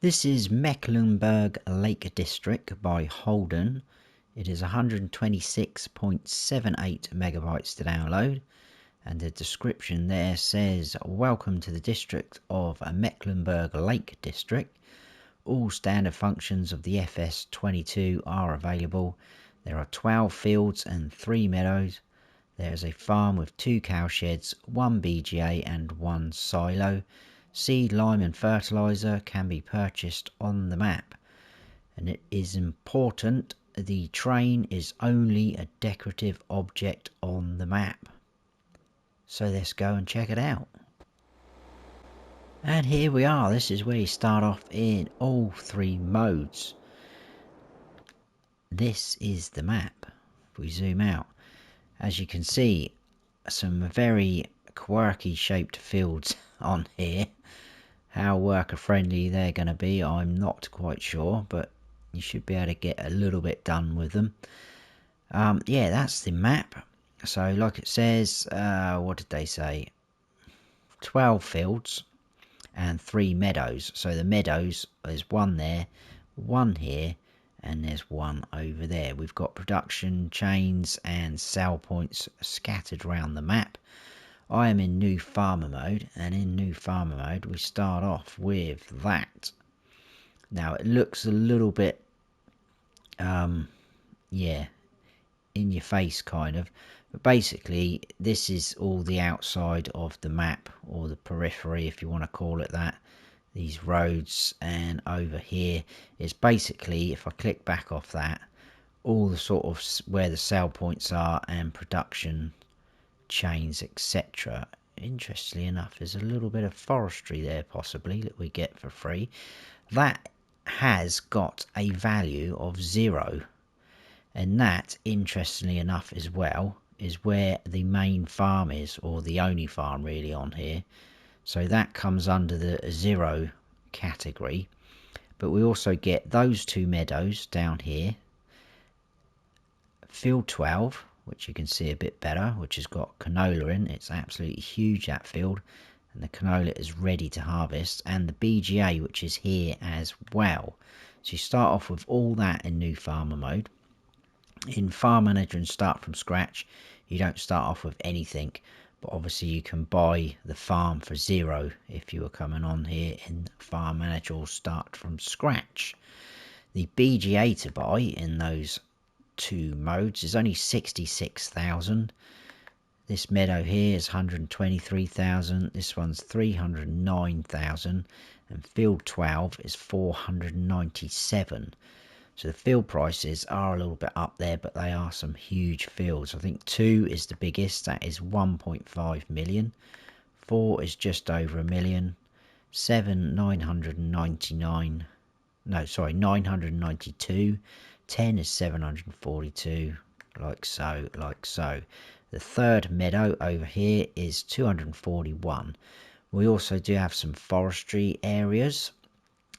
This is Mecklenburg Lake District by Holden. It is 126.78 megabytes to download, and the description there says, "Welcome to the district of Mecklenburg Lake District. All standard functions of the FS22 are available. There are 12 fields and 3 meadows. There is a farm with 2 cowsheds, 1 BGA and 1 silo. Seed, lime and fertilizer can be purchased on the map." And it is important, the train is only a decorative object on the map. So let's go and check it out. And here we are. This is where you start off in all 3 modes. This is the map. If we zoom out, as you can see, some very quirky shaped fields on here. How worker friendly they're going to be, I'm not quite sure, but you should be able to get a little bit done with them. Yeah, that's the map. So like it says, what did they say? 12 fields and 3 meadows. So the meadows, there's 1 there, 1 here, and there's 1 over there. We've got production chains and sell points scattered around the map. I am in new farmer mode, and in new farmer mode we start off with that. Now it looks a little bit yeah, in your face kind of, but basically this is all the outside of the map, or the periphery if you want to call it that. These roads, and over here is basically, if I click back off that, all the sort of where the sell points are and production chains, etc. Interestingly enough, there's a little bit of forestry there possibly that we get for free. That has got a value of 0, and that, interestingly enough as well, is where the main farm is, or the only farm really on here. So that comes under the 0 category. But we also get those 2 meadows down here, field 12, which you can see a bit better, which has got canola in. It's absolutely huge, that field, and the canola is ready to harvest, and the BGA, which is here as well. So you start off with all that in new farmer mode. In farm manager and start from scratch, you don't start off with anything, but obviously you can buy the farm for 0 if you were coming on here in farm manager or start from scratch. The BGA to buy in those 2 modes is only 66,000. This meadow here is 123,000. This one's 309,000, and field 12 is 497. So the field prices are a little bit up there, but they are some huge fields. I think 2 is the biggest, that is 1.5 million. 4 is just over 1 million. 7, 999. No, sorry, 992. 10 is 742, like so, like so. The third meadow over here is 241. We also do have some forestry areas.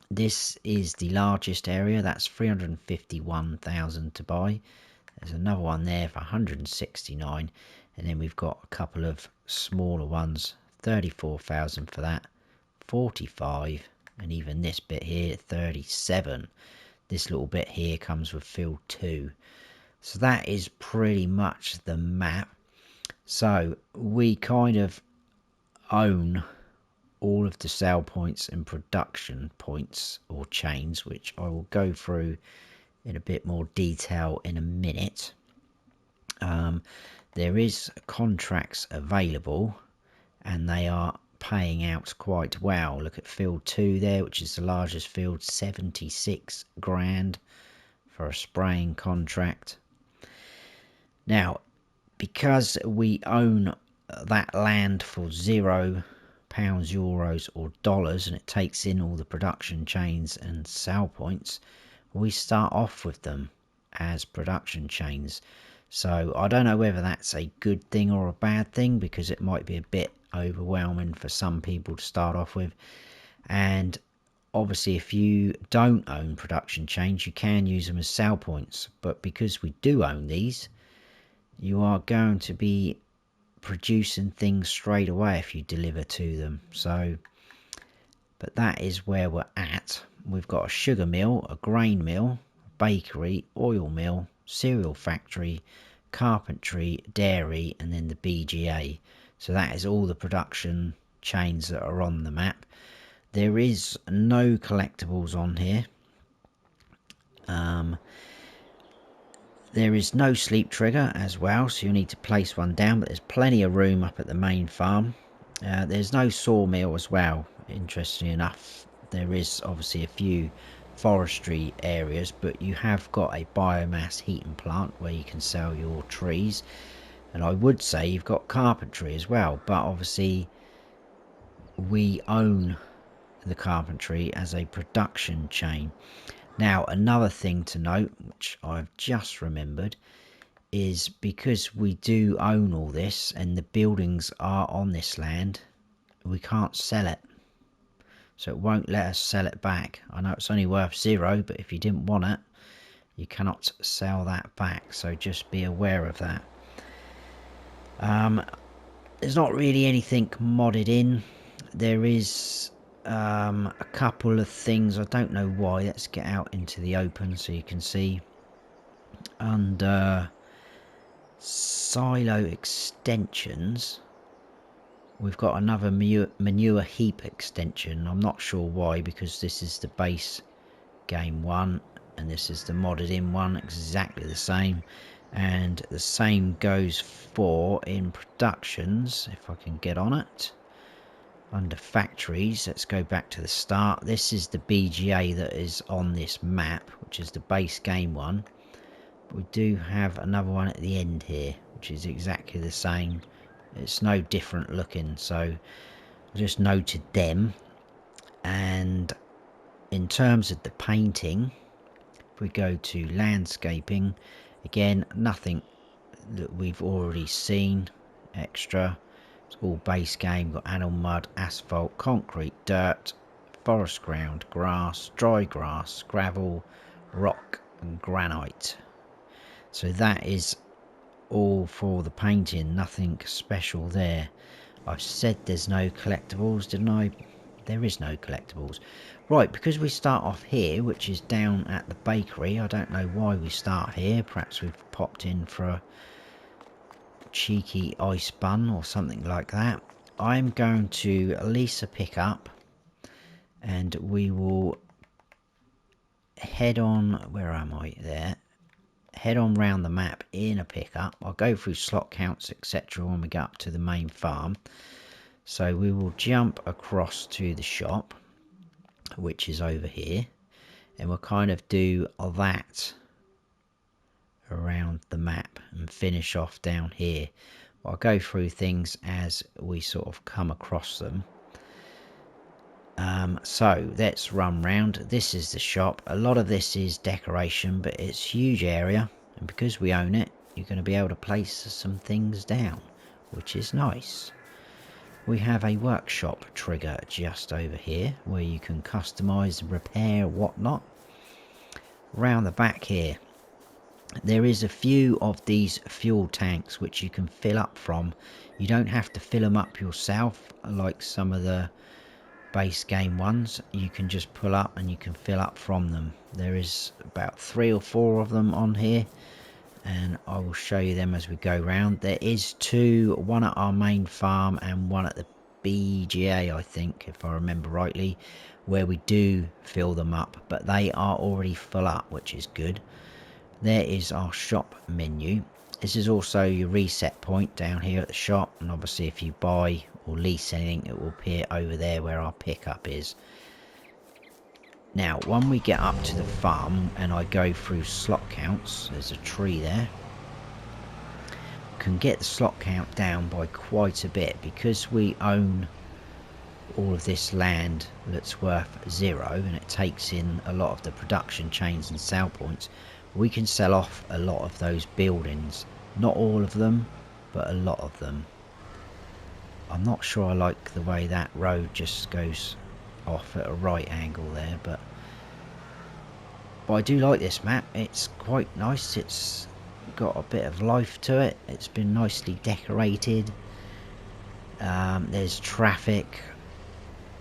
This is the largest area, that's 351,000 to buy. There's another one there for 169, and then we've got a couple of smaller ones, 34,000 for that, 45, and even this bit here, 37. This little bit here comes with field 2. So that is pretty much the map. So we kind of own all of the sale points and production points or chains, which I will go through in a bit more detail in a minute. There is contracts available, and they are paying out quite well. Look at field 2 there, which is the largest field, 76 grand for a spraying contract. Now, because we own that land for £0, euros or dollars, and it takes in all the production chains and sell points, we start off with them as production chains. So I don't know whether that's a good thing or a bad thing, because it might be a bit overwhelming for some people to start off with. And obviously if you don't own production chains, you can use them as sell points, but because we do own these, you are going to be producing things straight away if you deliver to them. So, but that is where we're at. we've got a sugar mill, a grain mill, bakery, oil mill, cereal factory, carpentry, dairy, and then the BGA. So that is all the production chains that are on the map. There is no collectibles on here. There is no sleep trigger as well, so you need to place one down, but there's plenty of room up at the main farm. There's no sawmill as well, interestingly enough. There is obviously a few forestry areas, but you have got a biomass heating plant where you can sell your trees. And I would say you've got carpentry as well, but obviously we own the carpentry as a production chain. Now, another thing to note, which I've just remembered, is because we do own all this and the buildings are on this land, we can't sell it. So it won't let us sell it back. I know it's only worth 0, but if you didn't want it, you cannot sell that back. So just be aware of that. There's not really anything modded in. There is a couple of things, I don't know why. Let's get out into the open so you can see. Under silo extensions, we've got another manure heap extension. I'm not sure why, because this is the base game one and this is the modded in one, exactly the same. And the same goes for in productions, if I can get on it. Under factories, let's go back to the start. This is the BGA that is on this map, which is the base game one. We do have another one at the end here, which is exactly the same. It's no different looking, so I just noted them. And in terms of the painting, if we go to landscaping, again, nothing that we've already seen extra. It's all base game. Got animal mud, asphalt, concrete, dirt, forest ground, grass, dry grass, gravel, rock and granite. So that is all for the painting, nothing special there. I've said there's no collectibles, didn't I? There is no collectibles. Right, because we start off here, which is down at the bakery. I don't know why we start here. Perhaps we've popped in for a cheeky ice bun or something like that. I'm going to lease a pickup and we will head on, where am I there, head on round the map in a pickup. I'll go through slot counts etc when we get up to the main farm. So we will jump across to the shop, which is over here, and we'll kind of do that around the map and finish off down here. I'll go through things as we sort of come across them. So let's run round. This is the shop. A lot of this is decoration, but it's a huge area, and because we own it, you're going to be able to place some things down, which is nice. We have a workshop trigger just over here where you can customize, repair, whatnot. Round the back here, there is a few of these fuel tanks which you can fill up from. You don't have to fill them up yourself like some of the base game ones. You can just pull up and you can fill up from them. There is about 3 or 4 of them on here, and I will show you them as we go round. There is 2, one at our main farm and one at the BGA, I think, if I remember rightly, where we do fill them up, but they are already full up, which is good. There is our shop menu. This is also your reset point down here at the shop, and obviously if you buy or lease anything, it will appear over there where our pickup is. Now, when we get up to the farm and I go through slot counts, there's a tree there. Can get the slot count down by quite a bit because we own all of this land that's worth 0, and it takes in a lot of the production chains and sell points. We can sell off a lot of those buildings, not all of them, but a lot of them. I'm not sure I like the way that road just goes off at a right angle there, but I do like this map. It's quite nice. It's got a bit of life to it. It's been nicely decorated. There's traffic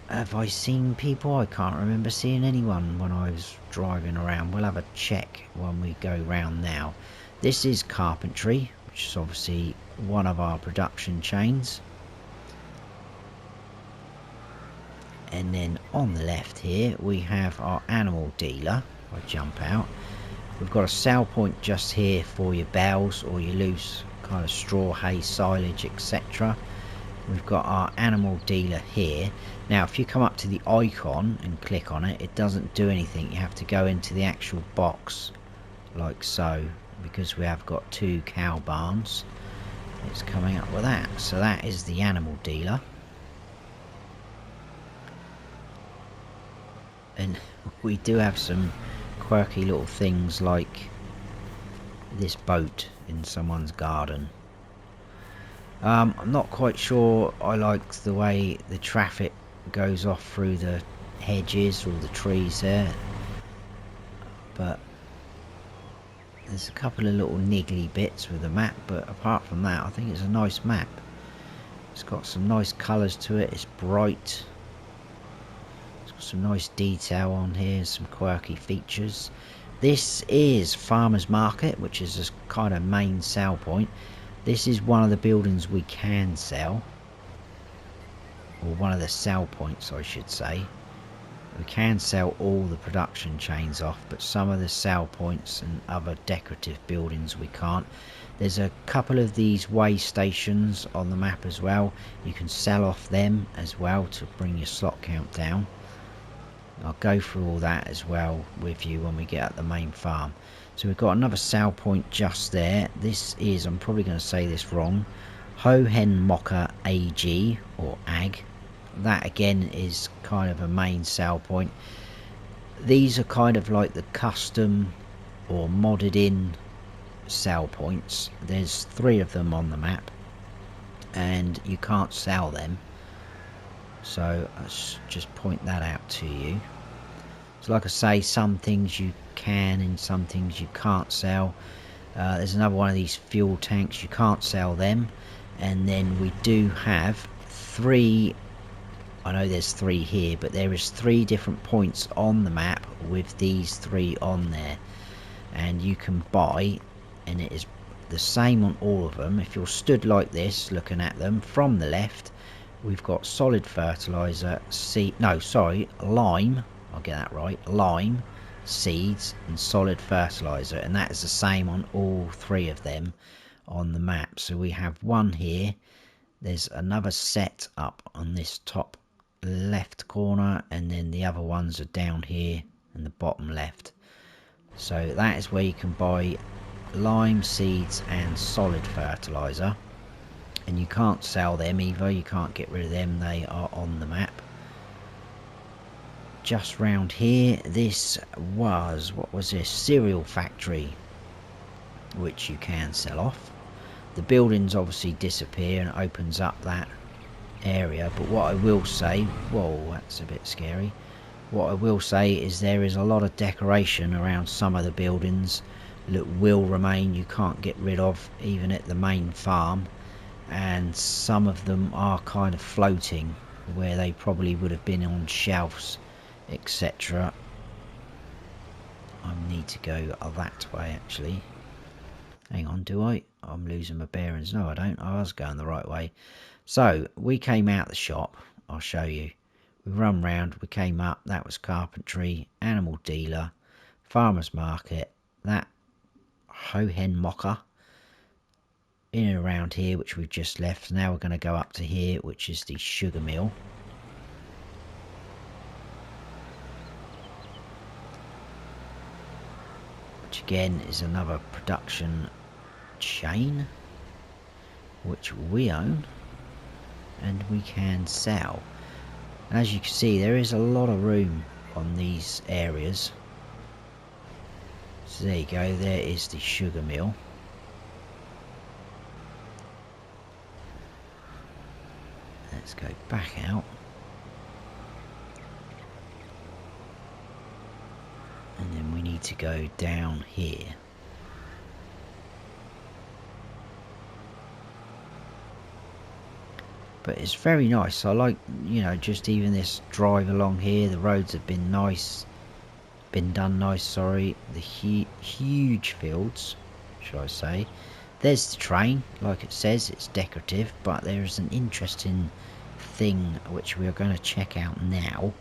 have I seen people? I can't remember seeing anyone when I was driving around. We'll have a check when we go round now. This is carpentry, which is obviously one of our production chains. And then on the left here we have our animal dealer. If I jump out, we've got a sale point just here for your bales or your loose kind of straw, hay, silage, etc. We've got our animal dealer here. Now if you come up to the icon and click on it, it doesn't do anything. You have to go into the actual box like so, because we have got 2 cow barns. It's coming up with that. So that is the animal dealer. And we do have some quirky little things like this boat in someone's garden. I'm not quite sure I like the way the traffic goes off through the hedges or the trees there, but there's a couple of little niggly bits with the map, but apart from that I think it's a nice map. It's got some nice colours to it, it's bright. Some nice detail on here, some quirky features. This is Farmers Market, which is a kind of main sell point. This is one of the buildings we can sell, or one of the sell points I should say. We can sell all the production chains off, but some of the sell points and other decorative buildings we can't. There's a couple of these way stations on the map as well. You can sell off them as well to bring your slot count down. I'll go through all that as well with you when we get at the main farm. So we've got another sale point just there. This is, I'm probably going to say this wrong, Holden AG or AG. That again is kind of a main sale point. These are kind of like the custom or modded in sell points. There's 3 of them on the map and you can't sell them. So let's just point that out to you. So like I say, some things you can and some things you can't sell. There's another one of these fuel tanks, you can't sell them. And then we do have 3, I know there's 3 here, but there is 3 different points on the map with these 3 on there. And you can buy, and it is the same on all of them. If you're stood like this looking at them from the left, we've got solid fertilizer, lime, I'll get that right, lime, seeds and solid fertilizer, and that is the same on all 3 of them on the map. So we have one here, there's another set up on this top left corner, and then the other ones are down here in the bottom left. So that is where you can buy lime, seeds and solid fertilizer. And you can't sell them either, you can't get rid of them, they are on the map. Just round here, this was, what was this, cereal factory, which you can sell off. The buildings obviously disappear and it opens up that area, but what I will say, whoa, that's a bit scary. What I will say is there is a lot of decoration around some of the buildings that will remain, you can't get rid of, even at the main farm. And some of them are kind of floating where they probably would have been on shelves, etc. I need to go that way actually. Hang on, do I? I'm losing my bearings. No, I don't. I was going the right way. So we came out the shop, I'll show you. We run round, we came up, that was carpentry, animal dealer, farmers market, that Hohen Mocker in and around here, which we've just left. Now we're going to go up to here, which is the sugar mill. Which again is another production chain, which we own and we can sell. And as you can see, there is a lot of room on these areas. So there you go, there is the sugar mill. Let's go back out. And then we need to go down here. But it's very nice. I like, you know, just even this drive along here. The roads have been nice. Been done nice, sorry. The huge fields, should I say. There's the train. Like it says, it's decorative. But there's an interesting thing which we are going to check out now.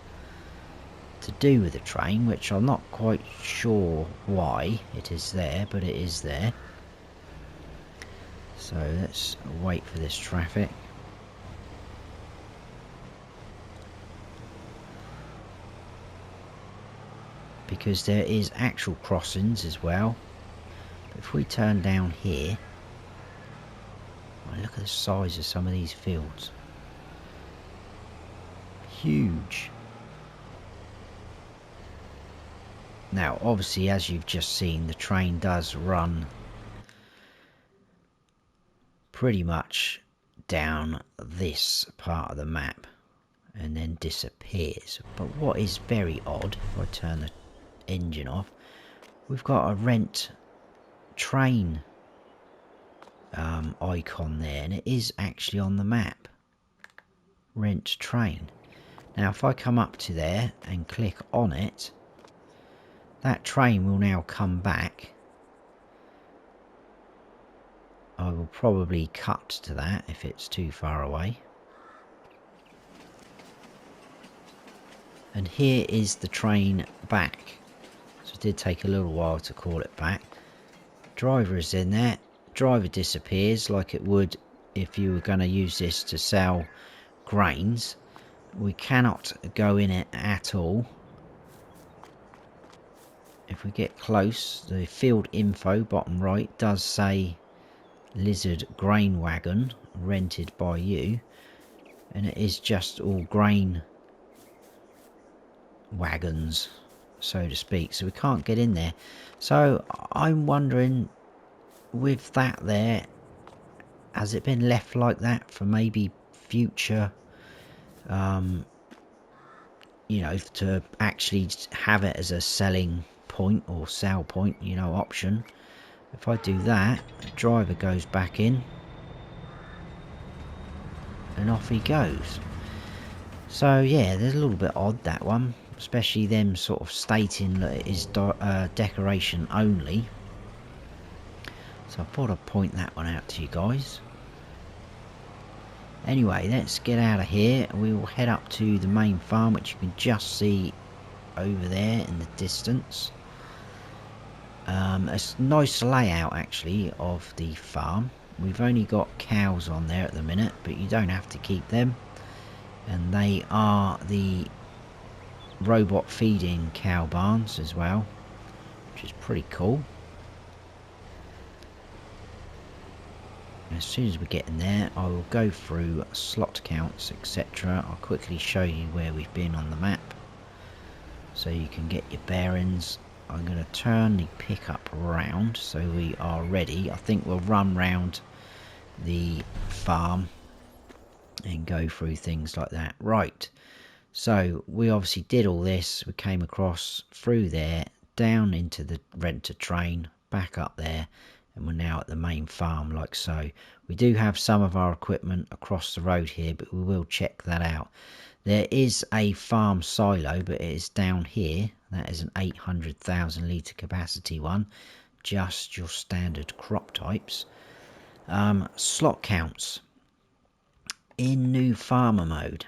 To do with the train, which I'm not quite sure why it is there. But it is there. So let's wait for this traffic. Because there is actual crossings as well. But if we turn down here, look at the size of some of these fields. Huge. Now obviously, as you've just seen, the train does run pretty much down this part of the map and then disappears. But what is very odd, if I turn the engine off, we've got a rent train icon there, and it is actually on the map. Rent train. Now if I come up to there and click on it, that train will now come back. I will probably cut to that if it's too far away. And here is the train back. So it did take a little while to call it back. Driver is in there. Driver disappears like it would if you were going to use this to sell grains. We cannot go in it at all. If we get close, the field info bottom right does say Lizard Grain Wagon rented by you, and it is just all grain wagons, so to speak, so we can't get in there. So I'm wondering, with that there, has it been left like that for maybe future, you know, to actually have it as a selling point or sell point, you know, option. If I do that, the driver goes back in and off he goes. So yeah, there's a little bit odd, that one, especially them sort of stating that it is decoration only. So I thought I'd point that one out to you guys. Anyway, let's get out of here. We will head up to the main farm, which you can just see over there in the distance. A nice layout actually of the farm. We've only got cows on there at the minute, but you don't have to keep them. And they are the robot feeding cow barns as well, which is pretty cool. As soon as we get in there, I will go through slot counts, etc. I'll quickly show you where we've been on the map, so you can get your bearings. I'm going to turn the pickup around so we are ready. I think we'll run round the farm and go through things like that. Right, so we obviously did all this. We came across through there, down into the renter train, back up there, and we're now at the main farm like so. We do have some of our equipment across the road here, but we will check that out. There is a farm silo, but it is down here. That is an 800,000 litre capacity one, just your standard crop types. Slot counts in new farmer mode.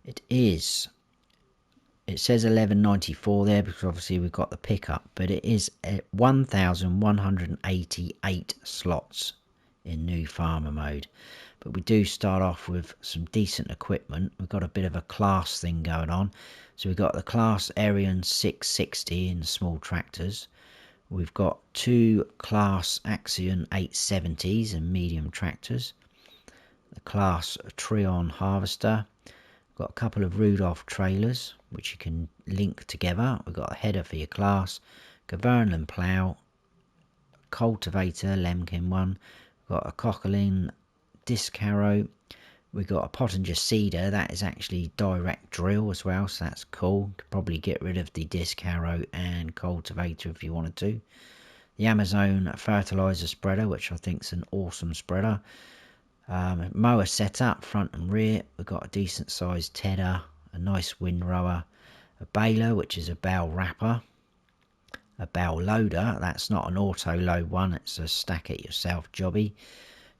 It says 1194 there because obviously we've got the pickup, but it is 1,188 slots in new farmer mode. But we do start off with some decent equipment. We've got a bit of a class thing going on. So we've got the class Arian 660 in small tractors. We've got two class Axion 870s and medium tractors. The class Trion harvester. We've got a couple of Rudolph trailers which you can link together. We've got a header for your class, Governland plough, cultivator Lemkin one. We've got a Coquelin disc harrow. We've got a Pottinger seeder. That is actually direct drill as well, so that's cool. Could probably get rid of the disc harrow and cultivator if you wanted to. The Amazon fertilizer spreader, which I think is an awesome spreader. Mower setup, front and rear. We've got a decent sized tedder, a nice windrower, a baler, which is a bale wrapper, a bale loader. That's not an auto load one, it's a stack it yourself jobby.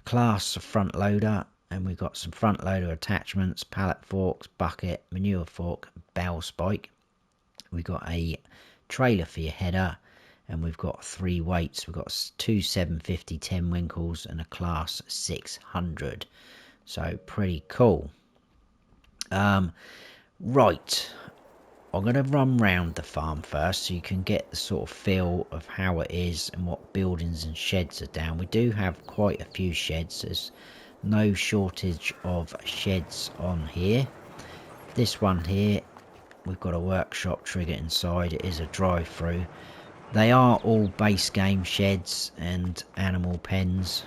Class front loader, and we've got some front loader attachments, pallet forks, bucket, manure fork, bale spike. We've got a trailer for your header, and we've got 3 weights. We've got 2 750 10 winkles and a class 600. So pretty cool. Right, I'm going to run round the farm first so you can get the sort of feel of how it is and what buildings and sheds are down. We do have quite a few sheds. There's no shortage of sheds on here. This one here, we've got a workshop trigger inside. It is a drive-through. They are all base game sheds and animal pens.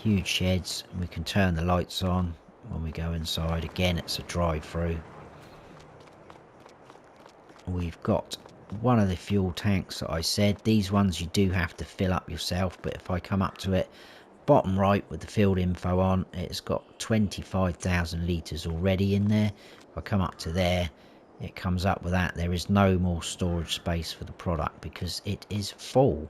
Huge sheds. We can turn the lights on when we go inside. Again, it's a drive-through. We've got one of the fuel tanks that I said. These ones you do have to fill up yourself, but if I come up to it, bottom right with the field info on, it's got 25,000 litres already in there. If I come up to there, it comes up with that. There is no more storage space for the product because it is full.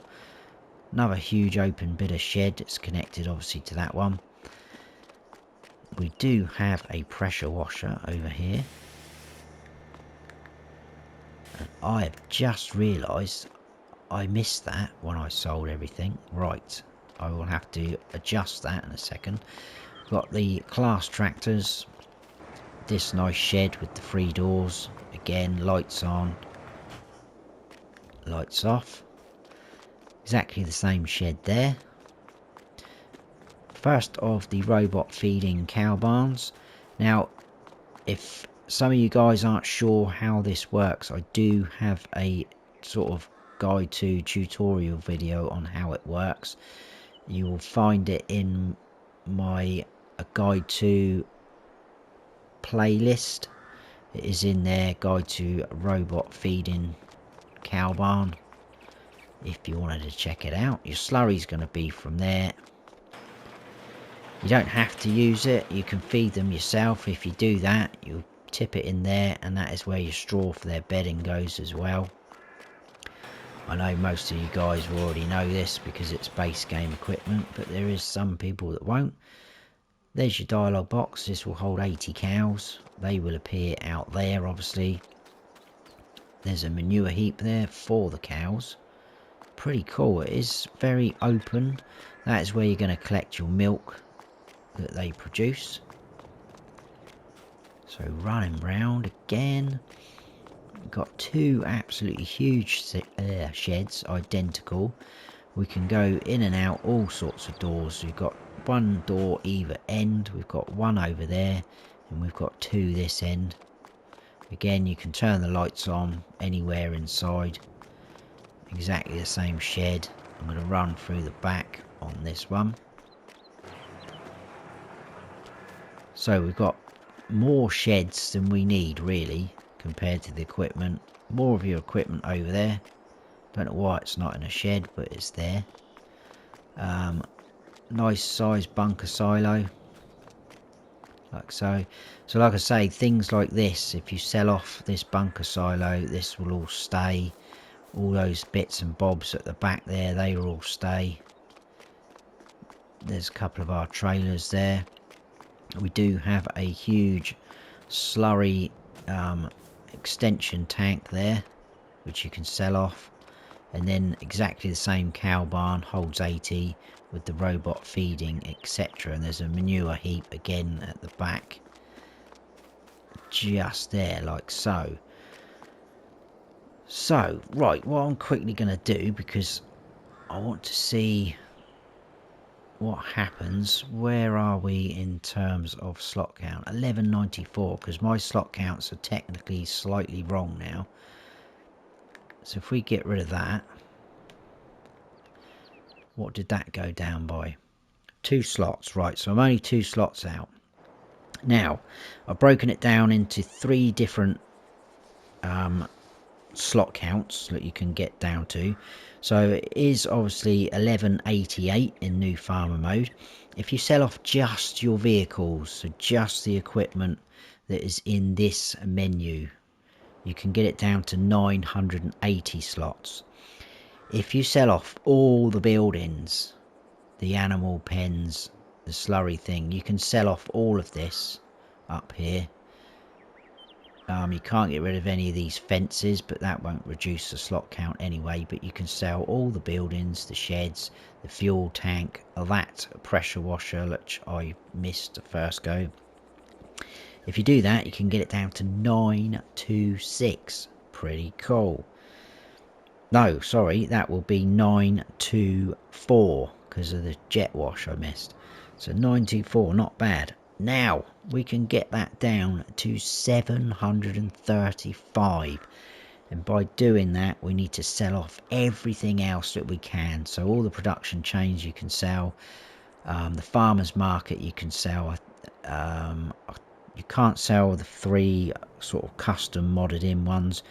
Another huge open bit of shed. It's connected obviously to that one. We do have a pressure washer over here. And I have just realised I missed that when I sold everything. Right, I will have to adjust that in a second. Got the class tractors. This nice shed with the 3 doors. Again, lights on, lights off. Exactly the same shed there. First of the robot feeding cow barns. Now, if some of you guys aren't sure how this works, I do have a sort of guide to tutorial video on how it works. You will find it in my guide to playlist. It is in there, guide to robot feeding cow barn, if you wanted to check it out. Your slurry's going to be from there. You don't have to use it, you can feed them yourself. If you do that, you'll tip it in there, and that is where your straw for their bedding goes as well. I know most of you guys will already know this because it's base game equipment, but there is some people that won't. There's your dialogue box. This will hold 80 cows. They will appear out there, obviously. There's a manure heap there for the cows. Pretty cool. It is very open. That is where you're going to collect your milk that they produce. So running round again. We've got 2 absolutely huge sheds, identical. We can go in and out all sorts of doors. We've got 1 door either end. We've got 1 over there, and we've got 2 this end. Again, you can turn the lights on anywhere inside. Exactly the same shed. I'm going to run through the back on this one. So we've got more sheds than we need really compared to the equipment. More of your equipment over there. Don't know why it's not in a shed, but it's there. Nice size bunker silo, like so. So like I say, things like this, if you sell off this bunker silo, this will all stay. All those bits and bobs at the back there, they will all stay. There's a couple of our trailers there. We do have a huge slurry extension tank there, which you can sell off. And then exactly the same cow barn, holds 80 with the robot feeding, etc. And there's a manure heap again at the back, just there, like so. So, right, what I'm quickly going to do, because I want to see what happens. Where are we in terms of slot count? 1194, because my slot counts are technically slightly wrong now. So if we get rid of that, what did that go down by? 2 slots, right, so I'm only 2 slots out. Now, I've broken it down into 3 different slot counts that you can get down to. So it is obviously 1188 in new farmer mode. If you sell off just your vehicles, so just the equipment that is in this menu, you can get it down to 980 slots. If you sell off all the buildings, the animal pens, the slurry thing, you can sell off all of this up here. You can't get rid of any of these fences, but that won't reduce the slot count anyway. But you can sell all the buildings, the sheds, the fuel tank, that pressure washer, which I missed the first go. If you do that, you can get it down to 926. Pretty cool. No, sorry, that will be 924 because of the jet wash I missed. So 924, not bad. Now we can get that down to 735, and by doing that we need to sell off everything else that we can. So all the production chains you can sell, the farmers market you can sell. You can't sell the 3 sort of custom modded in ones,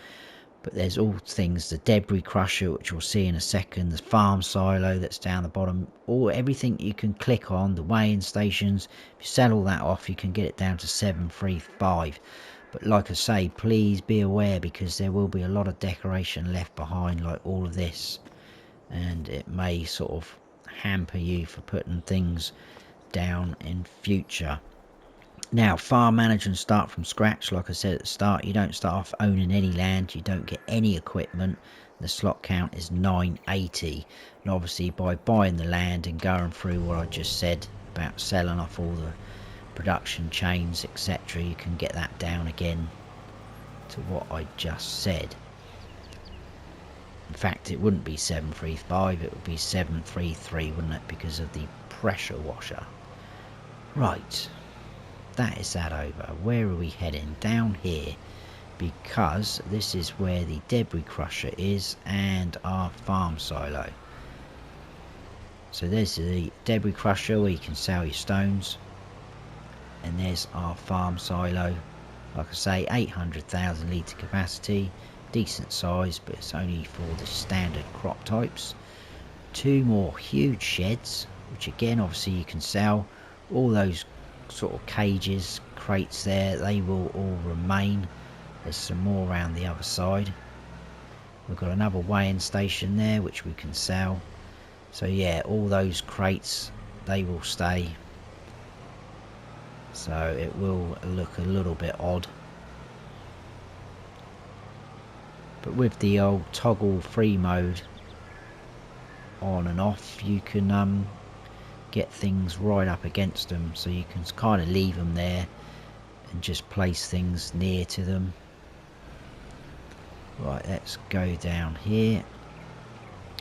but there's all things, the debris crusher, which we'll see in a second, the farm silo that's down the bottom, everything you can click on, the weighing stations. If you sell all that off, you can get it down to 735. But like I say, please be aware, because there will be a lot of decoration left behind, like all of this, and it may sort of hamper you for putting things down in future. Now, farm manage and start from scratch. Like I said at the start, you don't start off owning any land, you don't get any equipment. The slot count is 980, and obviously by buying the land and going through what I just said about selling off all the production chains, etc., you can get that down again to what I just said. In fact, it wouldn't be 735, it would be 733, wouldn't it, because of the pressure washer. Right, that is that over. Where are we heading? Down here, because this is where the debris crusher is and our farm silo. So there's the debris crusher where you can sell your stones, and there's our farm silo. Like I say, 800,000 litre capacity, decent size, but it's only for the standard crop types. 2 more huge sheds, which again obviously you can sell. All those sort of cages, crates there, they will all remain. There's some more around the other side. We've got another weighing station there which we can sell. So yeah, all those crates, they will stay. So it will look a little bit odd, but with the old toggle free mode on and off, you can get things right up against them, so you can kind of leave them there and just place things near to them. Right, let's go down here.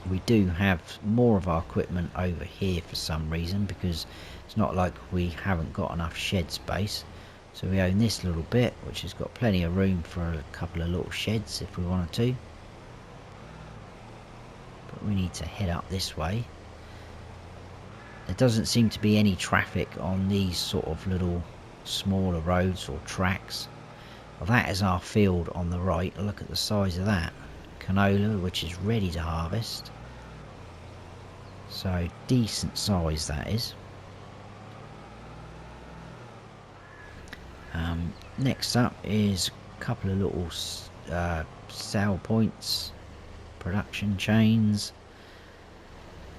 We do have more of our equipment over here for some reason, because it's not like we haven't got enough shed space. So we own this little bit, which has got plenty of room for a couple of little sheds if we wanted to. But we need to head up this way. There doesn't seem to be any traffic on these sort of little smaller roads or tracks. Well, that is our field on the right. Look at the size of that. Canola, which is ready to harvest. So decent size that is. Next up is a couple of little sale points, production chains,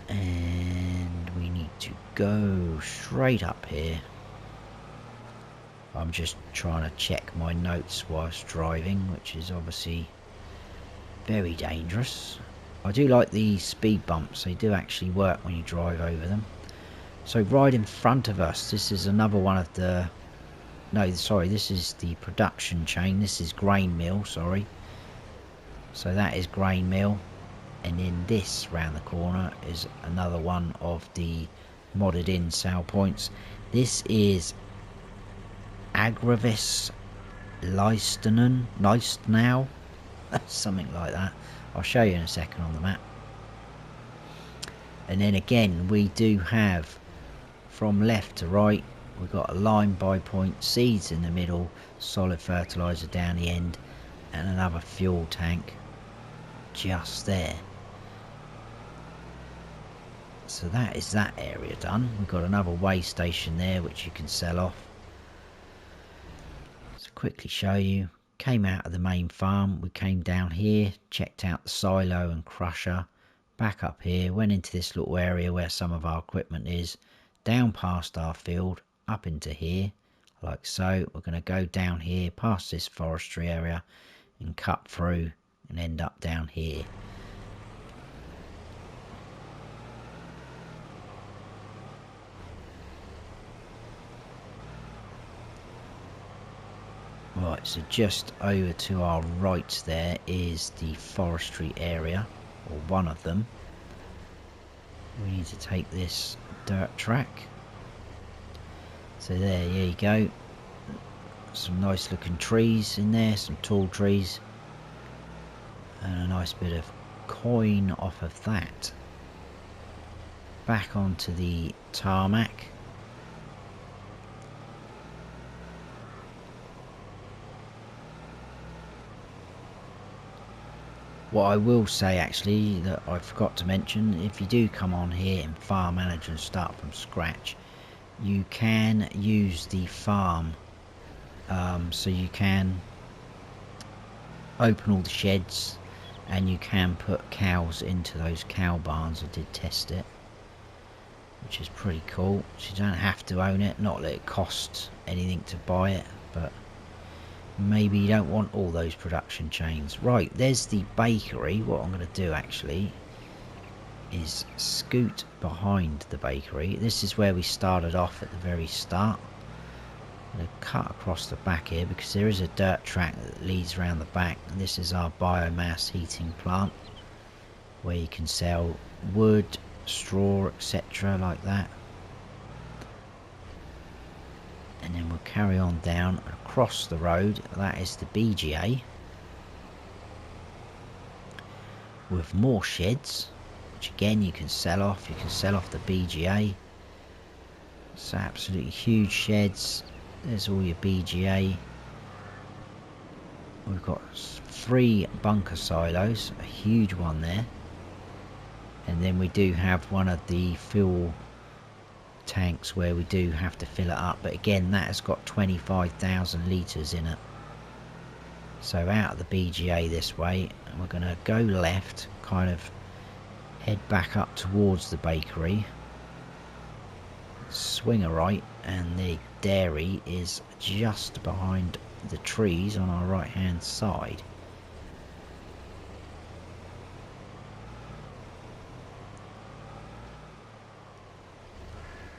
and we need to go straight up here. I'm just trying to check my notes whilst driving, which is obviously very dangerous. I do like the speed bumps, they do actually work when you drive over them. So right in front of us, this is another one of the... No, sorry, this is the production chain. This is grain mill, sorry. So that is grain mill. And then this round the corner is another one of the modded in sale points. This is Agravis Leistenan, now, something like that. I'll show you in a second on the map. And then again, we do have from left to right, we've got a line by point, seeds in the middle, solid fertilizer down the end, and another fuel tank. just there. So that is that area done. We've got another way station there which you can sell off. So quickly show you. Came out of the main farm, we came down here, checked out the silo and crusher, back up here, went into this little area where some of our equipment is, down past our field, up into here, like so. We're going to go down here, past this forestry area, and cut through and end up down here. Right, so just over to our right there is the forestry area, or one of them. We need to take this dirt track. So there you go. Some nice looking trees in there, some tall trees. And a nice bit of coin off of that. Back onto the tarmac. What I will say actually that I forgot to mention, if you do come on here in Farm Manager and start from scratch, you can use the farm, so you can open all the sheds and you can put cows into those cow barns. I did test it, which is pretty cool. So you don't have to own it, not that it costs anything to buy it, but maybe you don't want all those production chains. Right, there's the bakery. What I'm going to do actually is scoot behind the bakery. This is where we started off at the very start. I'm going to cut across the back here because there is a dirt track that leads around the back. And this is our biomass heating plant where you can sell wood, straw, etc. like that. And then we'll carry on down across the road. That is the BGA with more sheds, which again you can sell off. You can sell off the BGA. It's absolutely huge sheds. There's all your BGA. We've got 3 bunker silos, a huge one there, and then we do have one of the fuel tanks where we do have to fill it up, but again that has got 25,000 litres in it. So out of the BGA this way, and we're going to go left, kind of head back up towards the bakery, swing a right, and the dairy is just behind the trees on our right hand side.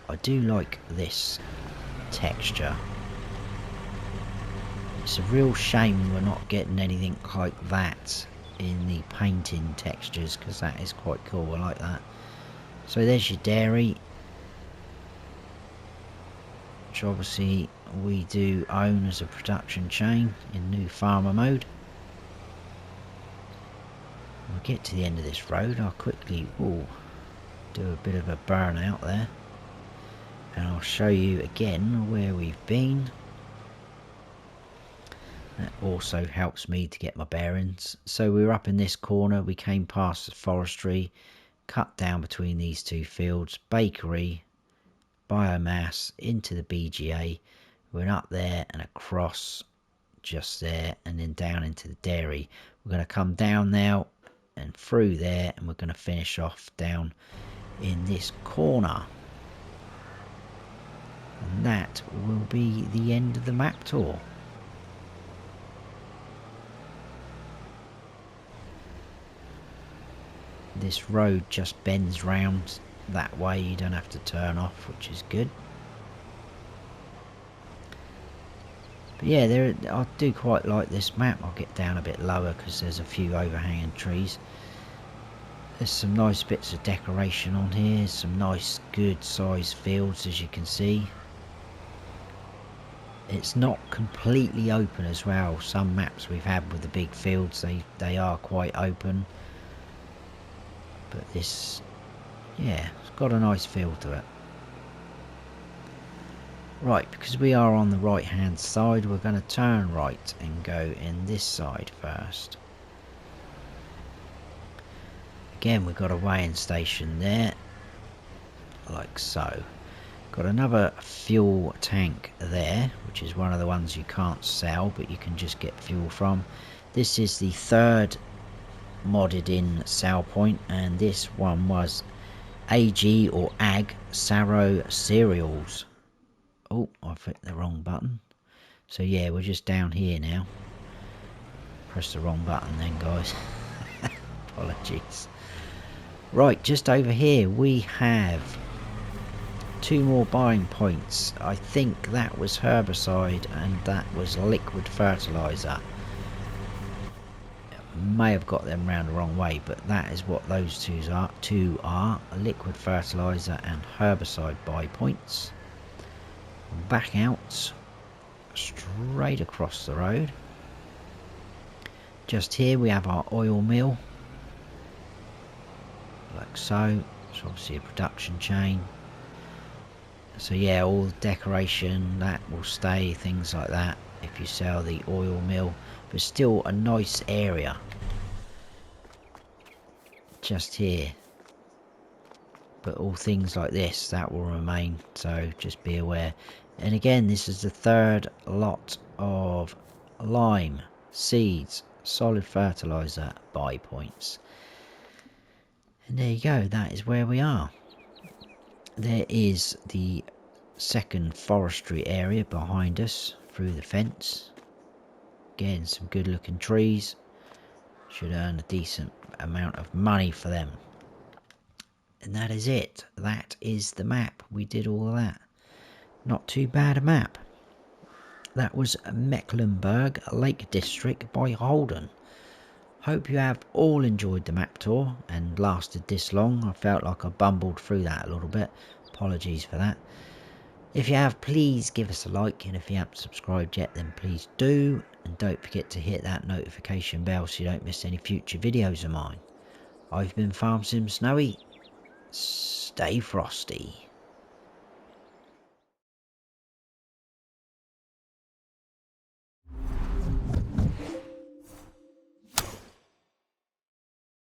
I do like this texture. It's a real shame we're not getting anything like that in the painting textures, because that is quite cool. I like that. So there's your dairy, which obviously we do own as a production chain in new farmer mode. We'll get to the end of this road. I'll quickly do a bit of a burnout there. And I'll show you again where we've been. That also helps me to get my bearings. So we were up in this corner, we came past the forestry, cut down between these 2 fields, bakery, biomass, into the BGA. We went up there and across just there, and then down into the dairy. We're going to come down now and through there, and we're going to finish off down in this corner. And that will be the end of the map tour. This road just bends round that way, you don't have to turn off, which is good. But yeah, I do quite like this map. I'll get down a bit lower because there's a few overhanging trees. There's some nice bits of decoration on here, some nice good sized fields, as you can see. It's not completely open as well. Some maps we've had with the big fields, they are quite open. But this, yeah, it's got a nice feel to it. Right, because we are on the right hand side, we're going to turn right and go in this side first. Again, we've got a weighing station there, like so. Got another fuel tank there, which is one of the ones you can't sell, but you can just get fuel from. This is the third modded in sell point, and this one was AG or AG Sarrow Cereals. Oh, I've hit the wrong button. So yeah, we're just down here now. Press the wrong button then, guys. Apologies. Right, just over here we have 2 more buying points. I think that was herbicide and that was liquid fertilizer. May have got them round the wrong way, but that is what those two are, liquid fertilizer and herbicide buy points. Back out, straight across the road. Just here we have our oil mill, like so. It's obviously a production chain. So yeah, all the decoration that will stay, things like that, if you sell the oil mill. But still a nice area just here. But all things like this, that will remain, so just be aware. And again, this is the third lot of lime, seeds, solid fertilizer buy points. And there you go, that is where we are. There is the second forestry area behind us through the fence. Again, some good looking trees. Should earn a decent amount of money for them. And that is it. That is the map. We did all of that. Not too bad a map. That was Mecklenburg Lake District by Holden. Hope you have all enjoyed the map tour and lasted this long. I felt like I bumbled through that a little bit. Apologies for that. If you have, please give us a like, and if you haven't subscribed yet, then please do. And don't forget to hit that notification bell so you don't miss any future videos of mine. I've been Farm Sim Snowy. Stay frosty.